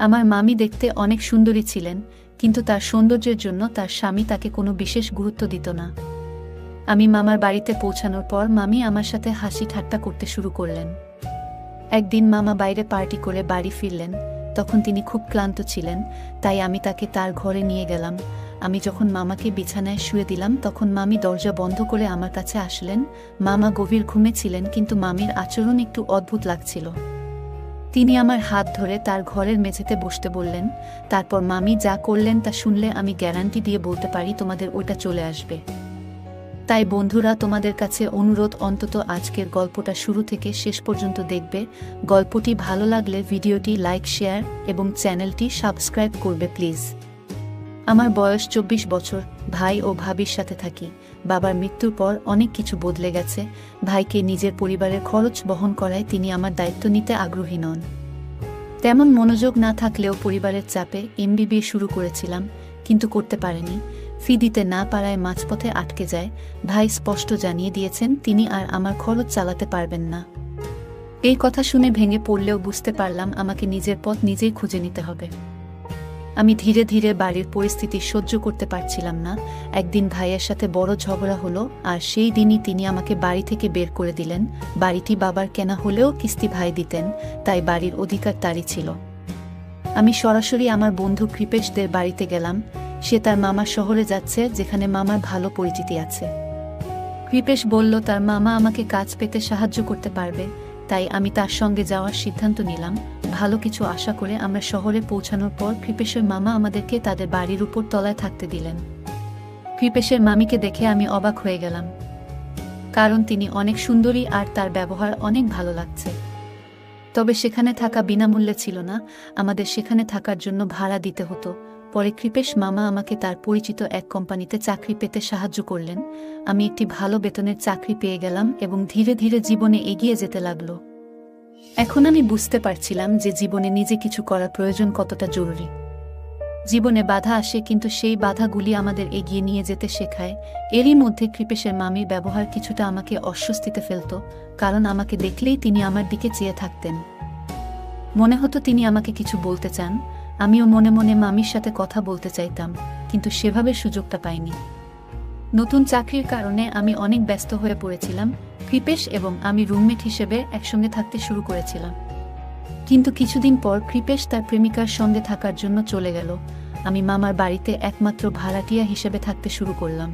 আমার মামি দেখতে অনেক সুন্দরী ছিলেন, কিন্তু তার সৌন্দর্যের জন্য তার স্বামী তাকে কোনো বিশেষ গুরুত্ব দিত না। আমি মামার বাড়িতে পৌঁছানোর পর মামি আমার সাথে হাসি ঠাট্টা করতে শুরু করলেন। একদিন মামা বাইরে পার্টি করে বাড়ি ফিরলেন। তখন তিনি খুব ক্লান্ত ছিলেন, তাই আমি তাকে তার ঘরে নিয়ে গেলাম। আমি যখন মামাকে বিছানায় শুয়ে দিলাম, তখন মামি দরজা বন্ধ করে আমার কাছে আসলেন। মামা গভীর ঘুমে ছিলেন, কিন্তু মামির আচরণ একটু অদ্ভুত লাগছিল। তিনি আমার হাত ধরে তার ঘরের মেঝেতে বসতে বললেন। তারপর মামি যা করলেন তা শুনলে আমি গ্যারান্টি দিয়ে বলতে পারি তোমাদের ওইটা চলে আসবে। তাই বন্ধুরা, তোমাদের কাছে অনুরোধ, অন্তত আজকের গল্পটা শুরু থেকে শেষ পর্যন্ত দেখবে। গল্পটি ভালো লাগলে ভিডিওটি লাইক, শেয়ার এবং চ্যানেলটি সাবস্ক্রাইব করবে প্লিজ। আমার বয়স 24 বছর। ভাই ও ভাবির সাথে থাকি। বাবার মৃত্যুর পর অনেক কিছু বদলে গেছে। ভাইকে নিজের পরিবারের খরচ বহন করায় তিনি আমার দায়িত্ব নিতে আগ্রহী নন। তেমন মনোযোগ না থাকলেও পরিবারের চাপে এমবিবিএ শুরু করেছিলাম, কিন্তু করতে পারেনি। ফি দিতে না পারায় মাঝপথে আটকে যায়। ভাই স্পষ্ট জানিয়ে দিয়েছেন তিনি আর আমার খরচ চালাতে পারবেন না। এই কথা শুনে ভেঙে পড়লেও বুঝতে পারলাম আমাকে নিজের পথ নিজেই খুঁজে নিতে হবে। আমি ধীরে ধীরে বাড়ির পরিস্থিতি সহ্য করতে পারছিলাম না। একদিন ভাইয়ের সাথে বড় ঝগড়া হলো, আর সেই দিনই তিনি আমাকে বাড়ি থেকে বের করে দিলেন। বাড়িটি বাবার কেনা হলেও কিস্তি ভাই দিতেন, তাই বাড়ির অধিকার তারই ছিল। আমি সরাসরি আমার বন্ধু কৃপেশদের বাড়িতে গেলাম। সে তার মামার শহরে যাচ্ছে, যেখানে মামার ভালো পরিচিতি আছে। কৃপেশ বলল তার মামা আমাকে কাজ পেতে সাহায্য করতে পারবে, তাই আমি তার সঙ্গে যাওয়ার সিদ্ধান্ত নিলাম। ভালো কিছু আশা করে আমরা শহরে পৌঁছানোর পর কৃপেশের মামা আমাদেরকে তাদের বাড়ির উপর তলায় থাকতে দিলেন। কৃপেশের মামিকে দেখে আমি অবাক হয়ে গেলাম, কারণ তিনি অনেক সুন্দরী আর তার ব্যবহার অনেক ভালো লাগছে। তবে সেখানে থাকা বিনামূল্যে ছিল না, আমাদের সেখানে থাকার জন্য ভাড়া দিতে হতো। পরে কৃপেশ মামা আমাকে তার পরিচিত এক কোম্পানিতে চাকরি পেতে সাহায্য করলেন। আমি একটি ভালো বেতনের চাকরি পেয়ে গেলাম এবং ধীরে ধীরে জীবনে এগিয়ে যেতে লাগলো। এখন আমি বুঝতে পারছিলাম যে জীবনে নিজে কিছু করার প্রয়োজন কতটা জরুরি। জীবনে বাধা আসে, কিন্তু সেই বাধাগুলি আমাদের এগিয়ে নিয়ে যেতে শেখায়। এরই মধ্যে কৃপেশের মামির ব্যবহার কিছুটা আমাকে অস্বস্তিতে ফেলত, কারণ আমাকে দেখলেই তিনি আমার দিকে চেয়ে থাকতেন। মনে হতো তিনি আমাকে কিছু বলতে চান। আমিও মনে মনে মামির সাথে কথা বলতে চাইতাম, কিন্তু সেভাবে সুযোগটা পাইনি। নতুন চাকরির কারণে আমি অনেক ব্যস্ত হয়ে পড়েছিলাম। কৃপেশ এবং আমি রুমমেট হিসেবে একসঙ্গে থাকতে শুরু করেছিলাম। কিন্তু কিছুদিন পর কৃপেশ তার প্রেমিকার সঙ্গে থাকার জন্য চলে গেল। আমি মামার বাড়িতে একমাত্র ভাড়াটিয়া হিসেবে থাকতে শুরু করলাম।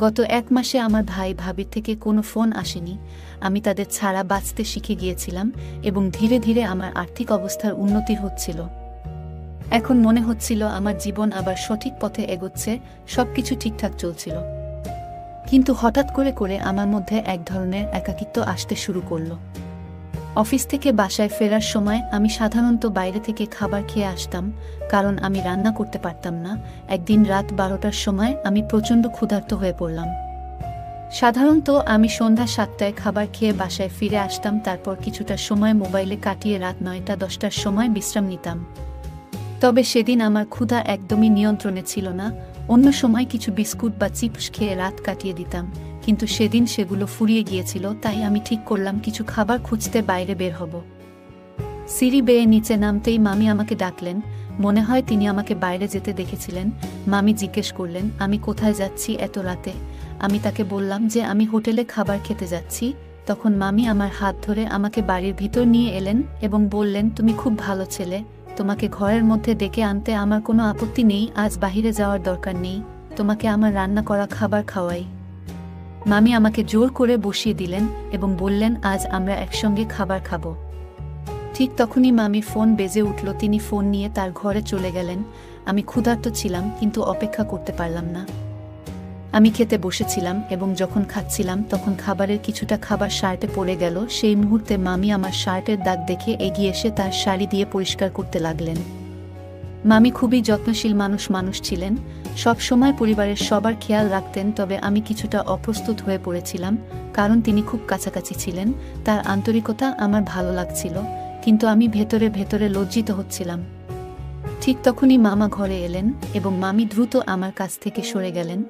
গত 1 মাসে আমার ভাই ভাবির থেকে কোনো ফোন আসেনি। আমি তাদের ছাড়া বাঁচতে শিখে গিয়েছিলাম এবং ধীরে ধীরে আমার আর্থিক অবস্থার উন্নতি হচ্ছিল। এখন মনে হচ্ছিল আমার জীবন আবার সঠিক পথে এগোচ্ছে, সবকিছু ঠিকঠাক চলছিল। কিন্তু হঠাৎ করে করে আমার মধ্যে এক ধরনের একাকিত্ব আসতে শুরু করলো। অফিস থেকে বাসায় ফেরার সময় আমি সাধারণত বাইরে থেকে খাবার খেয়ে আসতাম, কারণ আমি রান্না করতে পারতাম না। একদিন রাত 12টার সময় আমি প্রচণ্ড ক্ষুধার্ত হয়ে পড়লাম। সাধারণত আমি সন্ধ্যা 7টায় খাবার খেয়ে বাসায় ফিরে আসতাম, তারপর কিছুটা সময় মোবাইলে কাটিয়ে রাত 9টা-10টার সময় বিশ্রাম নিতাম। তবে সেদিন আমার ক্ষুধা একদমই নিয়ন্ত্রণে ছিল না। অন্য সময় কিছু বিস্কুট বা চিপস খেয়ে রাত কাটিয়ে দিতাম, কিন্তু সেদিন সেগুলো ফুরিয়ে গিয়েছিল। তাই আমি ঠিক করলাম কিছু খাবার খুঁজতে বাইরে বের হব। সিঁড়ি বেয়ে নিচে নামতেই মামি আমাকে ডাকলেন। মনে হয় তিনি আমাকে বাইরে যেতে দেখেছিলেন। মামি জিজ্ঞেস করলেন আমি কোথায় যাচ্ছি এত রাতে। আমি তাকে বললাম যে আমি হোটেলে খাবার খেতে যাচ্ছি। তখন মামি আমার হাত ধরে আমাকে বাড়ির ভিতর নিয়ে এলেন এবং বললেন, তুমি খুব ভালো ছেলে, তোমাকে ঘরের মধ্যে ডেকে আনতে আমার কোনো আপত্তি নেই। আজ বাহিরে যাওয়ার দরকার নেই, তোমাকে আমার রান্না করা খাবার খাওয়াই। মামি আমাকে জোর করে বসিয়ে দিলেন এবং বললেন, আজ আমরা একসঙ্গে খাবার খাবো। ঠিক তখনই মামির ফোন বেজে উঠল। তিনি ফোন নিয়ে তার ঘরে চলে গেলেন। আমি ক্ষুধার্ত ছিলাম, কিন্তু অপেক্ষা করতে পারলাম না। আমি খেতে বসেছিলাম এবং যখন খাচ্ছিলাম তখন খাবারের কিছুটা খাবার শার্টে পড়ে গেল। সেই মুহূর্তে মামি আমার শার্টের দাগ দেখে এগিয়ে এসে তার শাড়ি দিয়ে পরিষ্কার করতে লাগলেন। মামি খুবই যত্নশীল মানুষ ছিলেন, সব সময় পরিবারের সবার খেয়াল রাখতেন। তবে আমি কিছুটা অপ্রস্তুত হয়ে পড়েছিলাম, কারণ তিনি খুব কাছাকাছি ছিলেন। তার আন্তরিকতা আমার ভালো লাগছিল, কিন্তু আমি ভেতরে ভেতরে লজ্জিত হচ্ছিলাম। ঠিক তখনই মামা ঘরে এলেন এবং মামি দ্রুত আমার কাছ থেকে সরে গেলেন।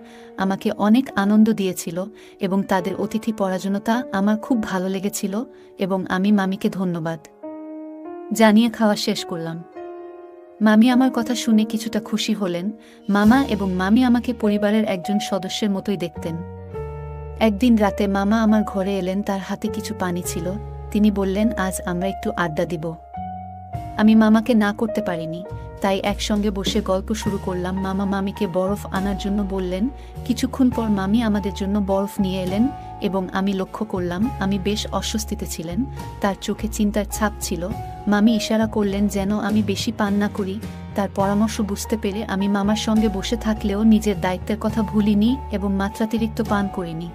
আমাকে অনেক আনন্দ দিয়েছিল এবং তাদের অতিথি পরায়ণতা আমার খুব ভালো লেগেছিল এবং আমি মামিকে ধন্যবাদ জানিয়ে খাওয়া শেষ করলাম। মামি আমার কথা শুনে কিছুটা খুশি হলেন। মামা এবং মামি আমাকে পরিবারের একজন সদস্যের মতোই দেখতেন। একদিন রাতে মামা আমার ঘরে এলেন, তার হাতে কিছু পানি ছিল। তিনি বললেন, আজ আমরা একটু আড্ডা দিব। আমি মামাকে না করতে পারিনি, তাই একসঙ্গে বসে গল্প শুরু করলাম। মামা মামিকে বরফ আনার জন্য বললেন। কিছুক্ষণ পর মামি আমাদের জন্য বরফ নিয়ে এলেন এবং আমি লক্ষ্য করলাম আমি বেশ অস্বস্তিতে ছিলেন। তার চোখে চিন্তার ছাপ ছিল। মামি ইশারা করলেন যেন আমি বেশি পান না করি। তার পরামর্শ বুঝতে পেরে আমি মামার সঙ্গে বসে থাকলেও নিজের দায়িত্বের কথা ভুলিনি এবং মাত্রাতিরিক্ত পান করিনি।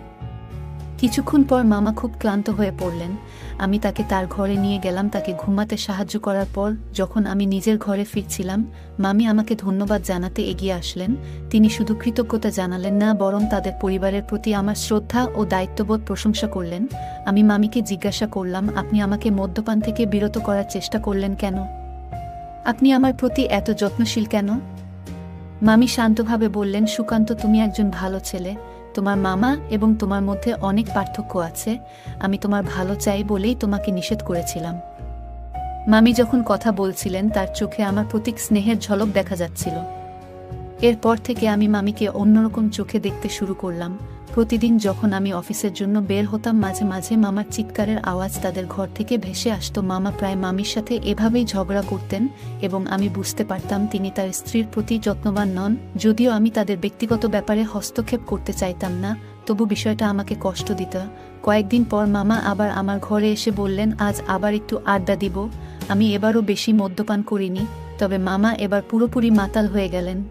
কিছুক্ষণ পর মামা খুব ক্লান্ত হয়ে পড়লেন। আমি তাকে তার ঘরে নিয়ে গেলাম তাকে ঘুমাতে সাহায্য করার পর। যখন আমি নিজের ঘরে ফিরছিলাম, মামি আমাকে ধন্যবাদ জানাতে এগিয়ে আসলেন। তিনি শুধু কৃতজ্ঞতা জানালেন না, বরং তাদের পরিবারের প্রতি আমার শ্রদ্ধা ও দায়িত্ববোধ প্রশংসা করলেন। আমি মামিকে জিজ্ঞাসা করলাম, আপনি আমাকে মদ্যপান থেকে বিরত করার চেষ্টা করলেন কেন? আপনি আমার প্রতি এত যত্নশীল কেন? মামি শান্তভাবে বললেন, সুকান্ত, তুমি একজন ভালো ছেলে। তোমার মামা এবং তোমার মধ্যে অনেক পার্থক্য আছে। আমি তোমার ভালো চাই বলেই তোমাকে নিষেধ করেছিলাম। মামি যখন কথা বলছিলেন তার চোখে আমার প্রতি স্নেহের ঝলক দেখা যাচ্ছিল। এরপর থেকে আমি মামিকে অন্যরকম চোখে দেখতে শুরু করলাম। প্রতিদিন যখন আমি অফিসের জন্য বের হতাম, মাঝে মাঝে মামার চিৎকারের আওয়াজ তাদের ঘর থেকে ভেসে আসতো। মামা প্রায় মামির সাথে এভাবেই ঝগড়া করতেন এবং আমি বুঝতে পারতাম তিনি তার স্ত্রীর প্রতি যত্নবান নন। যদিও আমি তাদের ব্যক্তিগত ব্যাপারে হস্তক্ষেপ করতে চাইতাম না, তবু বিষয়টা আমাকে কষ্ট দিত। কয়েকদিন পর মামা আবার আমার ঘরে এসে বললেন, আজ আবার একটু আড্ডা দিব। আমি এবারও বেশি মদ্যপান করিনি, তবে মামা এবার পুরোপুরি মাতাল হয়ে গেলেন।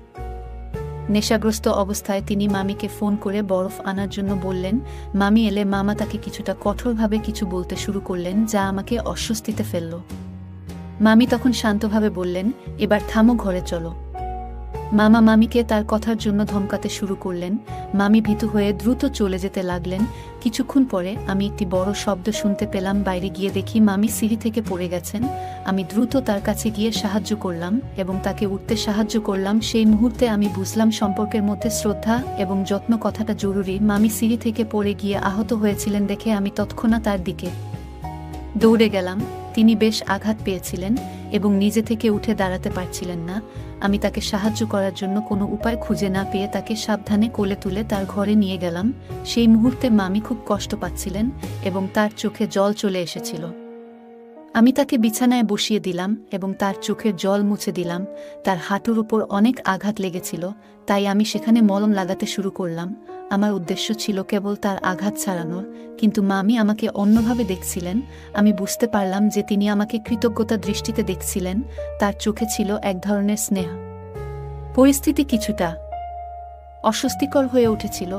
নেশাগ্রস্ত অবস্থায় তিনি মামিকে ফোন করে বরফ আনার জন্য বললেন। মামি এলে মামা তাকে কিছুটা কঠোরভাবে কিছু বলতে শুরু করলেন, যা আমাকে অস্বস্তিতে ফেলল। মামি তখন শান্তভাবে বললেন, এবার থামো, ঘরে চলো। মামা মামিকে তার কথার জন্য ধমকাতে শুরু করলেন। মামি ভীতু হয়ে দ্রুত চলে যেতে লাগলেন। কিছুক্ষণ পরে আমি একটি বড় শব্দ শুনতে পেলাম। বাইরে গিয়ে দেখি মামি সিঁড়ি থেকে পড়ে গেছেন। আমি দ্রুত তার কাছে গিয়ে সাহায্য করলাম এবং তাকে উঠতে সাহায্য করলাম। সেই মুহূর্তে আমি বুঝলাম সম্পর্কের মধ্যে শ্রদ্ধা এবং যত্ন কথাটা জরুরি। মামি সিঁড়ি থেকে পড়ে গিয়ে আহত হয়েছিলেন দেখে আমি তৎক্ষণাৎ তার দিকে দৌড়ে গেলাম। তিনি বেশ আঘাত পেয়েছিলেন এবং নিজে থেকে উঠে দাঁড়াতে পারছিলেন না। আমি তাকে সাহায্য করার জন্য কোনো উপায় খুঁজে না পেয়ে তাকে সাবধানে কোলে তুলে তার ঘরে নিয়ে গেলাম। সেই মুহূর্তে মামি খুব কষ্ট পাচ্ছিলেন এবং তার চোখে জল চলে এসেছিল। আমি তাকে বিছানায় বসিয়ে দিলাম এবং তার চোখের জল মুছে দিলাম। তার হাঁটুর উপর অনেক আঘাত লেগেছিল, তাই আমি সেখানে মলম লাগাতে শুরু করলাম। আমার উদ্দেশ্য ছিল কেবল তার আঘাত ছাড়ানোর, কিন্তু মামি আমাকে অন্যভাবে দেখছিলেন। আমি বুঝতে পারলাম যে তিনি আমাকে কৃতজ্ঞতা দৃষ্টিতে দেখছিলেন। তার চোখে ছিল এক ধরনের স্নেহ। পরিস্থিতি কিছুটা অস্বস্তিকর হয়ে উঠেছিল।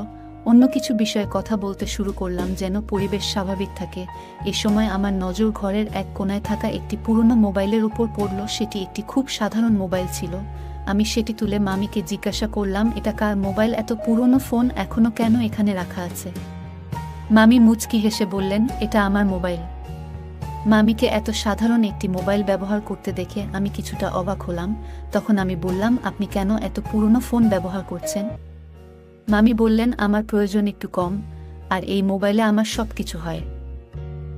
অন্য কিছু বিষয়ে কথা বলতে শুরু করলাম যেন পরিবেশ স্বাভাবিক থাকে। এ সময় আমার নজর ঘরের এক কোণায় থাকা একটি পুরনো মোবাইলের উপর পড়ল। সেটি একটি খুব সাধারণ মোবাইল ছিল। আমি সেটি তুলে মামিকে জিজ্ঞাসা করলাম, এটা কার মোবাইল? এত পুরনো ফোন এখনো কেন এখানে রাখা আছে? মামি মুচকি হেসে বললেন, এটা আমার মোবাইল। মামিকে এত সাধারণ একটি মোবাইল ব্যবহার করতে দেখে আমি কিছুটা অবাক হলাম। তখন আমি বললাম, আপনি কেন এত পুরনো ফোন ব্যবহার করছেন? মামি বললেন, আমার প্রয়োজন একটু কম, আর এই মোবাইলে আমার সব কিছু হয়।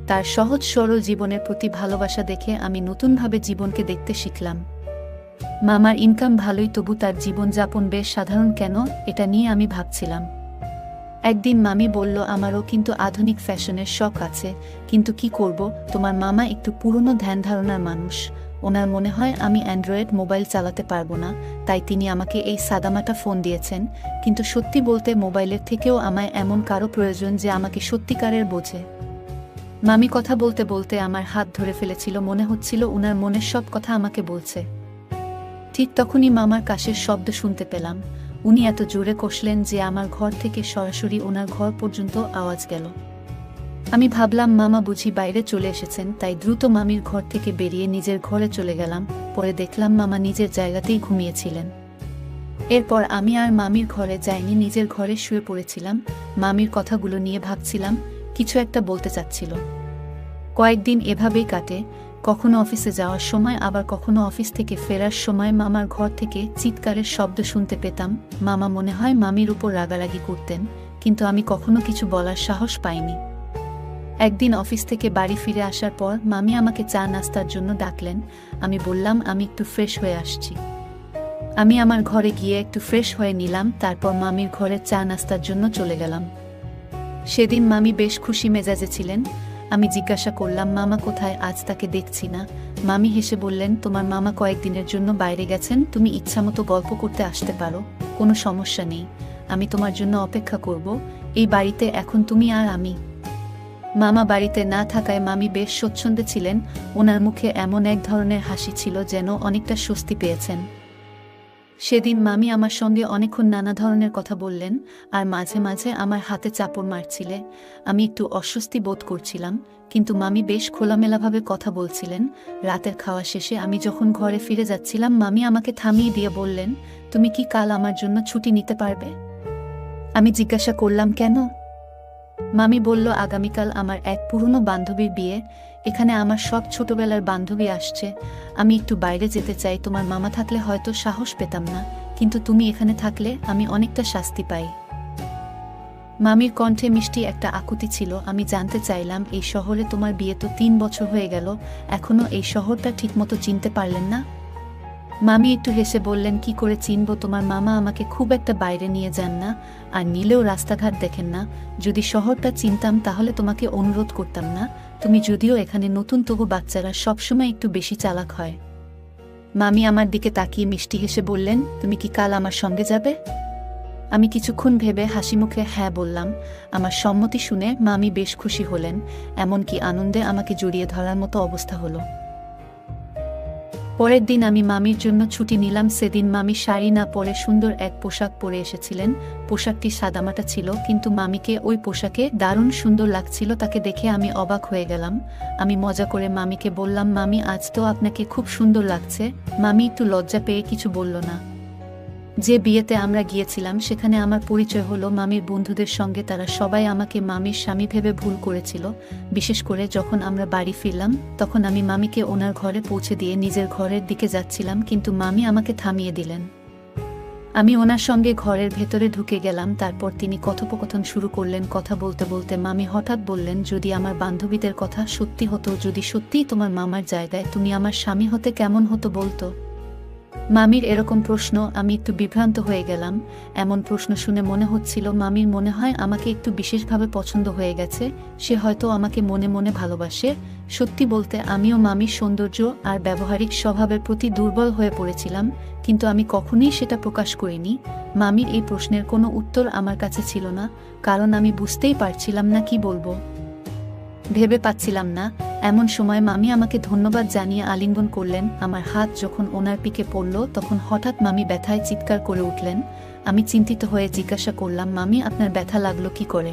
তার সহজ সরল জীবনের প্রতি ভালোবাসা দেখে আমি নতুনভাবে জীবনকে দেখতে শিখলাম। মামার ইনকাম ভালোই, তবু তার জীবনযাপন বেশ সাধারণ কেন, এটা নিয়ে আমি ভাবছিলাম। একদিন মামি বলল, আমারও কিন্তু আধুনিক ফ্যাশনের শখ আছে, কিন্তু কি করব, তোমার মামা একটু পুরনো ধ্যান ধারণার মানুষ। ওনার মনে হয় আমি অ্যান্ড্রয়েড মোবাইল চালাতে পারবো না, তাই তিনি আমাকে এই সাদামাটা ফোন দিয়েছেন। কিন্তু সত্যি বলতে মোবাইলের থেকেও আমায় এমন কারো প্রয়োজন যে আমাকে সত্যিকারের বোঝে। মামি কথা বলতে বলতে আমার হাত ধরে ফেলেছিল। মনে হচ্ছিল ওনার মনের সব কথা আমাকে বলছে। ঠিক তখনই মামার কাশের শব্দ শুনতে পেলাম। উনি এত জোরে কষলেন যে আমার ঘর থেকে সরাসরি ওনার ঘর পর্যন্ত আওয়াজ গেল। আমি ভাবলাম মামা বুঝি বাইরে চলে এসেছেন, তাই দ্রুত মামির ঘর থেকে বেরিয়ে নিজের ঘরে চলে গেলাম। পরে দেখলাম মামা নিজের জায়গাতেই ঘুমিয়েছিলেন। এরপর আমি আর মামির ঘরে যাইনি, নিজের ঘরে শুয়ে পড়েছিলাম। মামির কথাগুলো নিয়ে ভাবছিলাম, কিছু একটা বলতে চাচ্ছিল। কয়েকদিন এভাবেই কাটে। কখনো অফিসে যাওয়ার সময়, আবার কখনো অফিস থেকে ফেরার সময় মামার ঘর থেকে চিৎকারের শব্দ শুনতে পেতাম। মামা মনে হয় মামির উপর রাগারাগি করতেন, কিন্তু আমি কখনো কিছু বলার সাহস পাইনি। একদিন অফিস থেকে বাড়ি ফিরে আসার পর মামি আমাকে চা নাস্তার জন্য ডাকলেন। আমি বললাম আমি একটু ফ্রেশ হয়ে আসছি। আমি আমার ঘরে গিয়ে একটু ফ্রেশ হয়ে নিলাম, তারপর মামির ঘরে চা নাস্তার জন্য চলে গেলাম। সেদিন মামি বেশ খুশি মেজাজে ছিলেন। আমি জিজ্ঞাসা করলাম, মামা কোথায়? আজ তাকে দেখছি না। মামি হেসে বললেন, তোমার মামা কয়েকদিনের জন্য বাইরে গেছেন, তুমি ইচ্ছামতো গল্প করতে আসতে পারো, কোনো সমস্যা নেই। আমি তোমার জন্য অপেক্ষা করব, এই বাড়িতে এখন তুমি আর আমি। মামা বাড়িতে না থাকায় মামি বেশ স্বচ্ছন্দে ছিলেন। ওনার মুখে এমন এক ধরনের হাসি ছিল যেন অনেকটা স্বস্তি পেয়েছেন। সেদিন মামি আমার সঙ্গে অনেকক্ষণ নানা ধরনের কথা বললেন, আর মাঝে মাঝে আমার হাতে চাপড় মারছিলে। আমি একটু অস্বস্তি বোধ করছিলাম, কিন্তু মামি বেশ খোলামেলাভাবে কথা বলছিলেন। রাতের খাওয়া শেষে আমি যখন ঘরে ফিরে যাচ্ছিলাম, মামি আমাকে থামিয়ে দিয়ে বললেন, তুমি কি কাল আমার জন্য ছুটি নিতে পারবে? আমি জিজ্ঞাসা করলাম, কেন? মামি বলল, আগামীকাল আমার এক পুরনো বান্ধবীর বিয়ে, এখানে আমার সব ছোটবেলার বান্ধবী আসছে। আমি একটু বাইরে যেতে চাই, তোমার মামা থাকলে হয়তো সাহস পেতাম না, কিন্তু তুমি এখানে থাকলে আমি অনেকটা শাস্তি পাই। মামির কণ্ঠে মিষ্টি একটা আকুতি ছিল। আমি জানতে চাইলাম, এই শহরে তোমার বিয়ে তো 3 বছর হয়ে গেল, এখনো এই শহরটা ঠিকমতো চিনতে পারলেন না? মামি একটু হেসে বললেন, কি করে চিনব? তোমার মামা আমাকে খুব একটা বাইরে নিয়ে যান না, আর নিলেও রাস্তাঘাট দেখেন না। যদি শহরটা চিনতাম তাহলে তোমাকে অনুরোধ করতাম না। তুমি যদিও এখানে নতুন, তবু বাচ্চারা সবসময় একটু বেশি চালাক হয়। মামি আমার দিকে তাকিয়ে মিষ্টি হেসে বললেন, তুমি কি কাল আমার সঙ্গে যাবে? আমি কিছুক্ষণ ভেবে হাসি মুখে হ্যাঁ বললাম। আমার সম্মতি শুনে মামি বেশ খুশি হলেন, এমনকি আনন্দে আমাকে জড়িয়ে ধরার মতো অবস্থা হলো। পরের দিন আমি মামির জন্য ছুটি নিলাম। সেদিন মামি শাড়ি না পরে সুন্দর এক পোশাক পরে এসেছিলেন। পোশাকটি সাদামাটা ছিল, কিন্তু মামিকে ওই পোশাকে দারুণ সুন্দর লাগছিল। তাকে দেখে আমি অবাক হয়ে গেলাম। আমি মজা করে মামিকে বললাম, মামি আজ তো আপনাকে খুব সুন্দর লাগছে। মামি একটু লজ্জা পেয়ে কিছু বলল না। যে বিয়েতে আমরা গিয়েছিলাম সেখানে আমার পরিচয় হলো মামির বন্ধুদের সঙ্গে। তারা সবাই আমাকে মামির স্বামী ভেবে ভুল করেছিল। বিশেষ করে যখন আমরা বাড়ি ফিরলাম, তখন আমি মামিকে ওনার ঘরে পৌঁছে দিয়ে নিজের ঘরের দিকে যাচ্ছিলাম, কিন্তু মামি আমাকে থামিয়ে দিলেন। আমি ওনার সঙ্গে ঘরের ভেতরে ঢুকে গেলাম। তারপর তিনি কথোপকথন শুরু করলেন। কথা বলতে বলতে মামি হঠাৎ বললেন, যদি আমার বান্ধবীদের কথা সত্যি হতো, যদি সত্যিই তোমার মামার জায়গায় তুমি আমার স্বামী হতে, কেমন হতো বলতো? মামির এরকম প্রশ্ন, আমি একটু বিভ্রান্ত হয়ে গেলাম। এমন প্রশ্ন শুনে মনে হচ্ছিল মামির মনে হয় আমাকে একটু বিশেষভাবে পছন্দ হয়ে গেছে, সে হয়তো আমাকে মনে মনে ভালোবাসে। সত্যি বলতে আমিও মামির সৌন্দর্য আর ব্যবহারিক স্বভাবের প্রতি দুর্বল হয়ে পড়েছিলাম, কিন্তু আমি কখনোই সেটা প্রকাশ করিনি। মামির এই প্রশ্নের কোনো উত্তর আমার কাছে ছিল না, কারণ আমি বুঝতেই পারছিলাম না কি বলবো, ভেবে পাচ্ছিলাম না। এমন সময় মামি আমাকে ধন্যবাদ জানিয়ে আলিঙ্গন করলেন। আমার হাত যখন ওনার পিকে পড়ল, তখন হঠাৎ মামি ব্যথায় চিৎকার করে উঠলেন। আমি চিন্তিত হয়ে জিজ্ঞাসা করলাম, মামি আপনার ব্যথা লাগলো কি করে?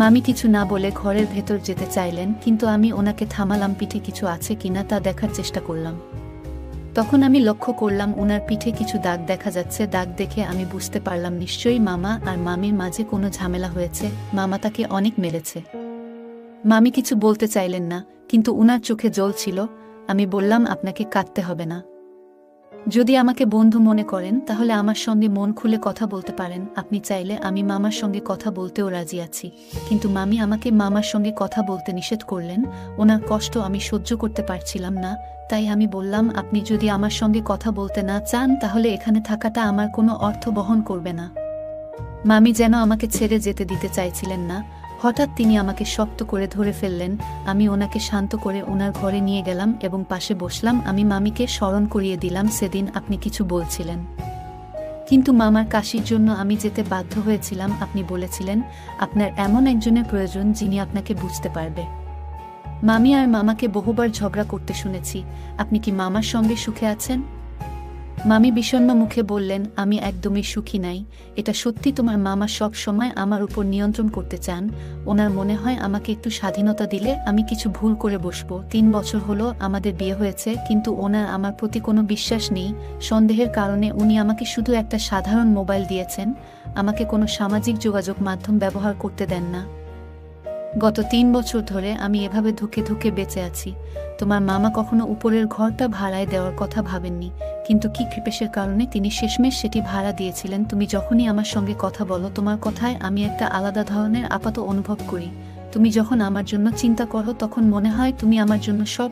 মামি কিছু না বলে ঘরের ভেতর যেতে চাইলেন, কিন্তু আমি ওনাকে থামালাম। পিঠে কিছু আছে কিনা তা দেখার চেষ্টা করলাম। তখন আমি লক্ষ্য করলাম ওনার পিঠে কিছু দাগ দেখা যাচ্ছে। দাগ দেখে আমি বুঝতে পারলাম নিশ্চয়ই মামা আর মামির মাঝে কোনো ঝামেলা হয়েছে, মামা তাকে অনেক মেরেছে। মামি কিছু বলতে চাইলেন না, কিন্তু উনার চোখে জল ছিল। আমি বললাম, আপনাকে কাঁদতে হবে না। যদি আমাকে বন্ধু মনে করেন তাহলে আমার সঙ্গে মন খুলে কথা বলতে পারেন। আপনি চাইলে আমি মামার সঙ্গে কথা বলতেও রাজি আছি। কিন্তু মামি আমাকে মামার সঙ্গে কথা বলতে নিষেধ করলেন। ওনার কষ্ট আমি সহ্য করতে পারছিলাম না, তাই আমি বললাম, আপনি যদি আমার সঙ্গে কথা বলতে না চান তাহলে এখানে থাকাটা আমার কোনো অর্থ বহন করবে না। মামি যেন আমাকে ছেড়ে যেতে দিতে চাইছিলেন না। হঠাৎ তিনি আমাকে শক্ত করে ধরে ফেললেন। আমি ওনাকে শান্ত করে ওনার ঘরে নিয়ে গেলাম এবং পাশে বসলাম। আমি মামিকে স্মরণ করিয়ে দিলাম, সেদিন আপনি কিছু বলছিলেন, কিন্তু মামার কাশির জন্য আমি যেতে বাধ্য হয়েছিলাম। আপনি বলেছিলেন আপনার এমন একজনের প্রয়োজন যিনি আপনাকে বুঝতে পারবে। মামি আর মামাকে বহুবার ঝগড়া করতে শুনেছি। আপনি কি মামার সঙ্গে সুখে আছেন? মামি বিষণ্ণ মুখে বললেন, আমি একদমই সুখী নাই। এটা সত্যি, তোমার মামা সব সময় আমার উপর নিয়ন্ত্রণ করতে চান। ওনার মনে হয় আমাকে একটু স্বাধীনতা দিলে আমি কিছু ভুল করে বসবো। 3 বছর হলো আমাদের বিয়ে হয়েছে, কিন্তু ওনার আমার প্রতি কোনো বিশ্বাস নেই। সন্দেহের কারণে উনি আমাকে শুধু একটা সাধারণ মোবাইল দিয়েছেন, আমাকে কোনো সামাজিক যোগাযোগ মাধ্যম ব্যবহার করতে দেন না। গত 3 বছর ধরে আমি এভাবে ধুকে ধুকে বেঁচে আছি। তোমার মামা কখনো উপরের ঘরটা ভাড়ায় দেওয়ার কথা ভাবেননি, কিন্তু কি কৃপেশের কারণে তিনি শেষমেশ সেটি ভাড়া দিয়েছিলেন। তুমি যখনই আমার সঙ্গে কথা বলো, তোমার কথায় আমি একটা আলাদা ধরনের আপাত অনুভব করি। তুমি যখন আমার জন্য চিন্তা করো তখন মনে হয় তুমি আমার জন্য সব।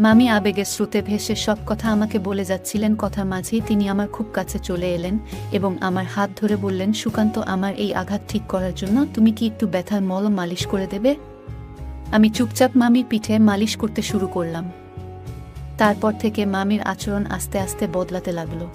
মামি আবেগের স্রোতে ভেসে সব কথা আমাকে বলে যাচ্ছিলেন। কথার মাঝেই তিনি আমার খুব কাছে চলে এলেন এবং আমার হাত ধরে বললেন, সুকান্ত, আমার এই আঘাত ঠিক করার জন্য তুমি কি একটু ব্যথার মলম মালিশ করে দেবে? আমি চুপচাপ মামির পিঠে মালিশ করতে শুরু করলাম। তারপর থেকে মামির আচরণ আস্তে আস্তে বদলাতে লাগলো।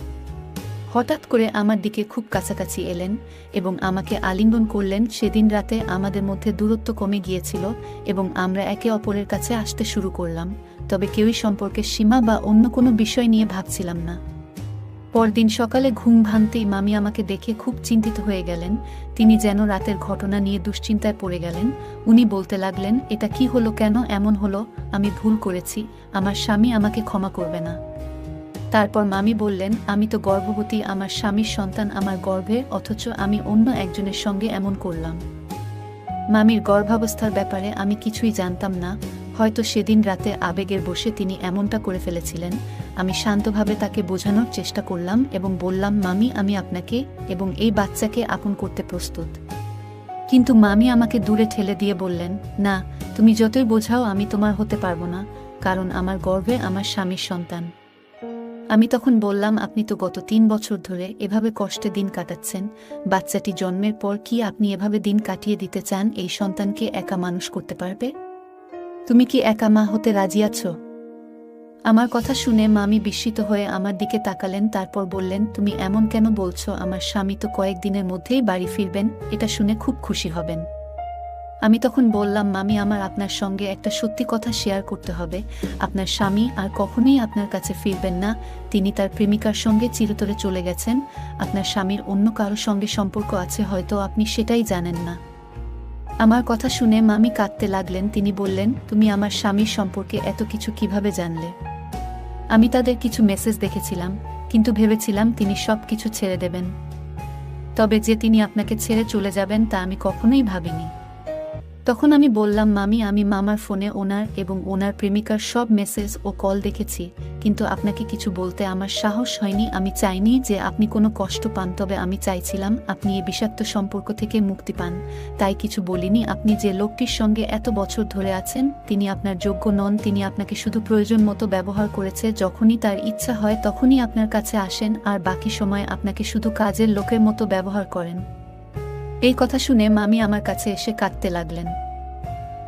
হঠাৎ করে আমার দিকে খুব কাছাকাছি এলেন এবং আমাকে আলিঙ্গন করলেন। সেদিন রাতে আমাদের মধ্যে দূরত্ব কমে গিয়েছিল এবং আমরা একে অপরের কাছে আসতে শুরু করলাম, তবে কেউই সম্পর্কের সীমা বা অন্য কোনো বিষয় নিয়ে ভাবছিলাম না। পরদিন সকালে ঘুম ভাঙতেই মামি আমাকে দেখে খুব চিন্তিত হয়ে গেলেন। তিনি যেন রাতের ঘটনা নিয়ে দুশ্চিন্তায় পড়ে গেলেন। উনি বলতে লাগলেন, এটা কি হলো, কেন এমন হলো? আমি ভুল করেছি, আমার স্বামী আমাকে ক্ষমা করবে না। তারপর মামি বললেন, আমি তো গর্ভবতী, আমার স্বামীর সন্তান আমার গর্ভে, অথচ আমি অন্য একজনের সঙ্গে এমন করলাম। মামির গর্ভাবস্থার ব্যাপারে আমি কিছুই জানতাম না। হয়তো সেদিন রাতে আবেগের বশে তিনি এমনটা করে ফেলেছিলেন। আমি শান্তভাবে তাকে বোঝানোর চেষ্টা করলাম এবং বললাম, মামি, আমি আপনাকে এবং এই বাচ্চাকে আপন করতে প্রস্তুত। কিন্তু মামি আমাকে দূরে ঠেলে দিয়ে বললেন, না, তুমি যতই বোঝাও আমি তোমার হতে পারবো না, কারণ আমার গর্ভে আমার স্বামীর সন্তান। আমি তখন বললাম, আপনি তো গত 3 বছর ধরে এভাবে কষ্টে দিন কাটাচ্ছেন। বাচ্চাটি জন্মের পর কি আপনি এভাবে দিন কাটিয়ে দিতে চান? এই সন্তানকে একা মানুষ করতে পারবে? তুমি কি একা মা হতে রাজি আছো? আমার কথা শুনে মামি বিস্মিত হয়ে আমার দিকে তাকালেন। তারপর বললেন, তুমি এমন কেন বলছো? আমার স্বামী তো কয়েকদিনের মধ্যেই বাড়ি ফিরবেন, এটা শুনে খুব খুশি হবেন। আমি তখন বললাম, মামি, আমার আপনার সঙ্গে একটা সত্যি কথা শেয়ার করতে হবে। আপনার স্বামী আর কখনোই আপনার কাছে ফিরবেন না। তিনি তার প্রেমিকার সঙ্গে চিরতরে চলে গেছেন। আপনার স্বামীর অন্য কারো সঙ্গে সম্পর্ক আছে, হয়তো আপনি সেটাই জানেন না। আমার কথা শুনে মামি কাঁদতে লাগলেন। তিনি বললেন, তুমি আমার স্বামীর সম্পর্কে এত কিছু কিভাবে জানলে? আমি তাদের কিছু মেসেজ দেখেছিলাম, কিন্তু ভেবেছিলাম তিনি সব কিছু ছেড়ে দেবেন। তবে যে তিনি আপনাকে ছেড়ে চলে যাবেন তা আমি কখনোই ভাবিনি। তখন আমি বললাম, মামি, আমি মামার ফোনে ওনার এবং ওনার প্রেমিকার সব মেসেজ ও কল দেখেছি, কিন্তু আপনাকে কিছু বলতে আমার সাহস হয়নি। আমি চাইনি যে আপনি কোনো কষ্ট পান, তবে আমি চাইছিলাম আপনি এই বিষাক্ত সম্পর্ক থেকে মুক্তি পান, তাই কিছু বলিনি। আপনি যে লোকটির সঙ্গে এত বছর ধরে আছেন, তিনি আপনার যোগ্য নন। তিনি আপনাকে শুধু প্রয়োজন মতো ব্যবহার করেছে। যখনই তার ইচ্ছা হয় তখনই আপনার কাছে আসেন, আর বাকি সময় আপনাকে শুধু কাজের লোকের মতো ব্যবহার করেন। এই কথা শুনে মামি আমার কাছে এসে কাঁদতে লাগলেন।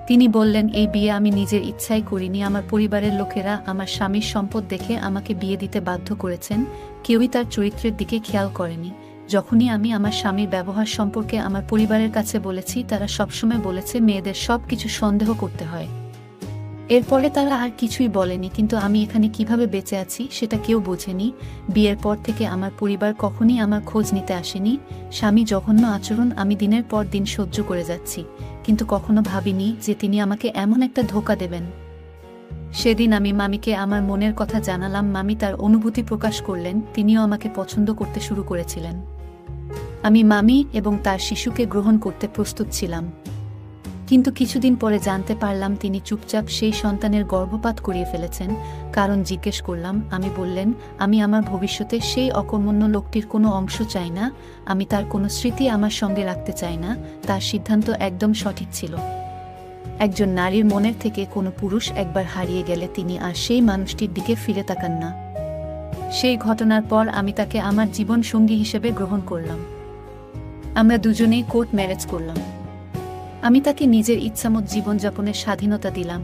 তিনি বললেন, এই বিয়ে আমি নিজের ইচ্ছাই করিনি। আমার পরিবারের লোকেরা আমার স্বামীর সম্পদ দেখে আমাকে বিয়ে দিতে বাধ্য করেছেন। কেউই তার চরিত্রের দিকে খেয়াল করেনি। যখনই আমি আমার স্বামীর ব্যবহার সম্পর্কে আমার পরিবারের কাছে বলেছি, তারা সবসময় বলেছে মেয়েদের সব কিছু সন্দেহ করতে হয়। এরপরে তারা আর কিছুই বলেনি, কিন্তু আমি এখানে কিভাবে বেঁচে আছি সেটা কেউ বোঝেনি। বিয়ের পর থেকে আমার পরিবার কখনই আমার খোঁজ নিতে আসেনি। স্বামী জঘন্য আচরণ আমি দিনের পর দিন সহ্য করে যাচ্ছি, কিন্তু কখনো ভাবিনি যে তিনি আমাকে এমন একটা ধোঁকা দেবেন। সেদিন আমি মামিকে আমার মনের কথা জানালাম। মামি তার অনুভূতি প্রকাশ করলেন। তিনিও আমাকে পছন্দ করতে শুরু করেছিলেন। আমি মামি এবং তার শিশুকে গ্রহণ করতে প্রস্তুত ছিলাম। কিন্তু কিছুদিন পরে জানতে পারলাম তিনি চুপচাপ সেই সন্তানের গর্ভপাত করিয়ে ফেলেছেন। কারণ জিজ্ঞেস করলাম। আমি বললেন, আমি আমার ভবিষ্যতে সেই অকর্মণ্য লোকটির কোনো অংশ চাই না। আমি তার কোনো স্মৃতি আমার সঙ্গে রাখতে চাই না। তার সিদ্ধান্ত একদম সঠিক ছিল। একজন নারীর মনের থেকে কোনো পুরুষ একবার হারিয়ে গেলে তিনি আর সেই মানুষটির দিকে ফিরে তাকান না। সেই ঘটনার পর আমি তাকে আমার জীবন সঙ্গী হিসেবে গ্রহণ করলাম। আমরা দুজনেই কোর্ট ম্যারেজ করলাম। আমি তাকে নিজের ইচ্ছামত জীবনযাপনের স্বাধীনতা দিলাম।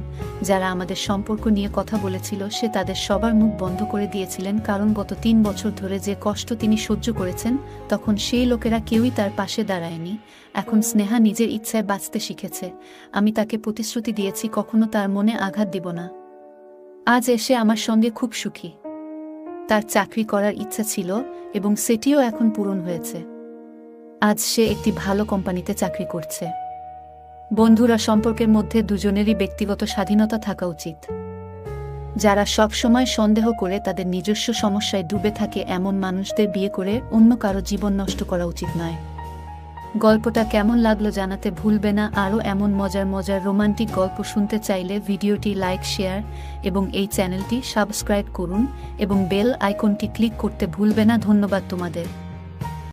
যারা আমাদের সম্পর্ক নিয়ে কথা বলেছিল, সে তাদের সবার মুখ বন্ধ করে দিয়েছিলেন, কারণ গত 3 বছর ধরে যে কষ্ট তিনি সহ্য করেছেন, তখন সেই লোকেরা কেউই তার পাশে দাঁড়ায়নি। এখন স্নেহা নিজের ইচ্ছায় বাঁচতে শিখেছে। আমি তাকে প্রতিশ্রুতি দিয়েছি কখনো তার মনে আঘাত দিব না। আজ এসে আমার সঙ্গে খুব সুখী। তার চাকরি করার ইচ্ছা ছিল এবং সেটিও এখন পূরণ হয়েছে। আজ সে একটি ভালো কোম্পানিতে চাকরি করছে। বন্ধুরা, সম্পর্কের মধ্যে দুজনেরই ব্যক্তিগত স্বাধীনতা থাকা উচিত। যারা সব সময় সন্দেহ করে তাদের নিজস্ব সমস্যায় ডুবে থাকে, এমন মানুষদের বিয়ে করে অন্য কারো জীবন নষ্ট করা উচিত নয়। গল্পটা কেমন লাগলো জানাতে ভুলবে না। আরও এমন মজার মজার রোমান্টিক গল্প শুনতে চাইলে ভিডিওটি লাইক, শেয়ার এবং এই চ্যানেলটি সাবস্ক্রাইব করুন এবং বেল আইকনটি ক্লিক করতে ভুলবে না। ধন্যবাদ তোমাদের।